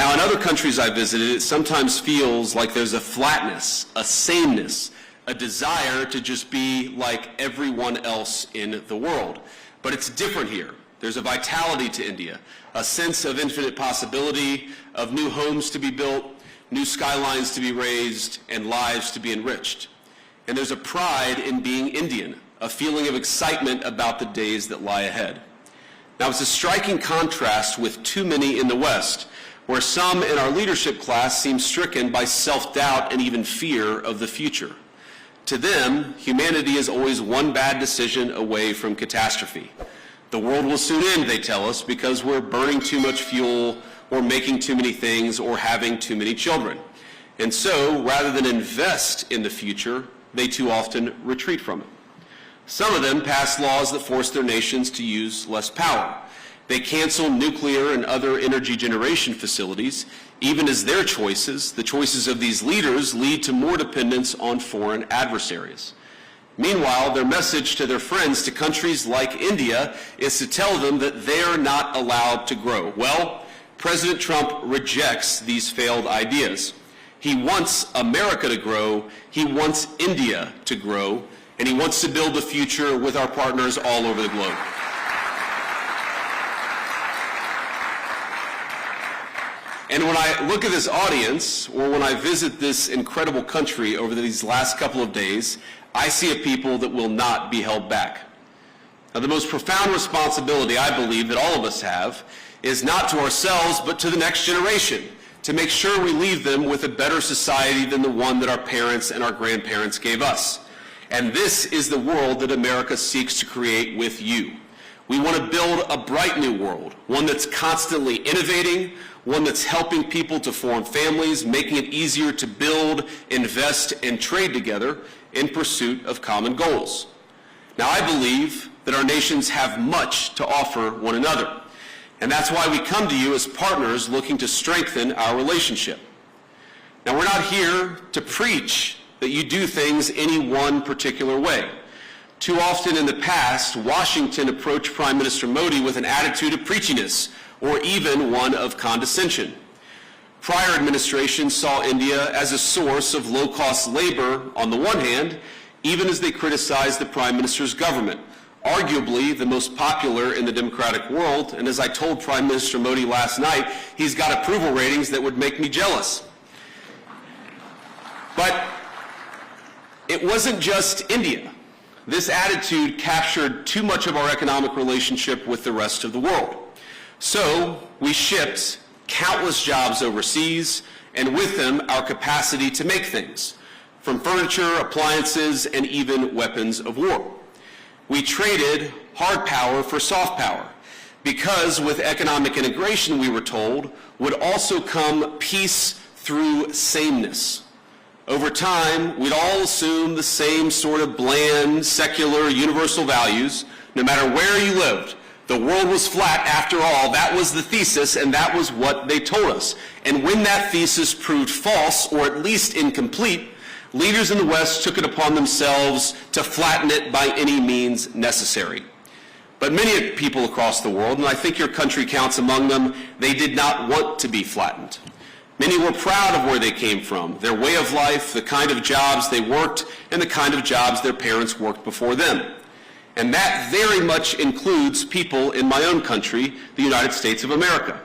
Now, in other countries I visited, it sometimes feels like there's a flatness, a sameness, a desire to just be like everyone else in the world. But it's different here. There's a vitality to India, a sense of infinite possibility, of new homes to be built, new skylines to be raised, and lives to be enriched. And there's a pride in being Indian, a feeling of excitement about the days that lie ahead. Now, it's a striking contrast with too many in the West, where some in our leadership class seem stricken by self-doubt and even fear of the future. To them, humanity is always one bad decision away from catastrophe. The world will soon end, they tell us, because we're burning too much fuel, or making too many things, or having too many children. And so, rather than invest in the future, they too often retreat from it. Some of them pass laws that force their nations to use less power. They cancel nuclear and other energy generation facilities, even as their choices, the choices of these leaders, lead to more dependence on foreign adversaries. Meanwhile, their message to their friends, to countries like India, is to tell them that they are not allowed to grow. Well, President Trump rejects these failed ideas. He wants America to grow, he wants India to grow, and he wants to build the future with our partners all over the globe. And when I look at this audience, or when I visit this incredible country over these last couple of days, I see a people that will not be held back. Now, the most profound responsibility I believe that all of us have is not to ourselves, but to the next generation, to make sure we leave them with a better society than the one that our parents and our grandparents gave us. And this is the world that America seeks to create with you. We want to build a bright new world, one that's constantly innovating, one that's helping people to form families, making it easier to build, invest, and trade together in pursuit of common goals. Now, I believe that our nations have much to offer one another, and that's why we come to you as partners looking to strengthen our relationship. Now, we're not here to preach that you do things any one particular way. Too often in the past, Washington approached Prime Minister Modi with an attitude of preachiness, or even one of condescension. Prior administrations saw India as a source of low-cost labor on the one hand, even as they criticized the Prime Minister's government, arguably the most popular in the democratic world, and as I told Prime Minister Modi last night, he's got approval ratings that would make me jealous. But it wasn't just India. This attitude captured too much of our economic relationship with the rest of the world. So we shipped countless jobs overseas, and with them our capacity to make things, from furniture, appliances, and even weapons of war. We traded hard power for soft power, because with economic integration, we were told, would also come peace through sameness. Over time, we'd all assume the same sort of bland, secular, universal values, no matter where you lived. The world was flat after all. That was the thesis, and that was what they told us. And when that thesis proved false, or at least incomplete, leaders in the West took it upon themselves to flatten it by any means necessary. But many people across the world, and I think your country counts among them, they did not want to be flattened. Many were proud of where they came from, their way of life, the kind of jobs they worked, and the kind of jobs their parents worked before them. And that very much includes people in my own country, the United States of America.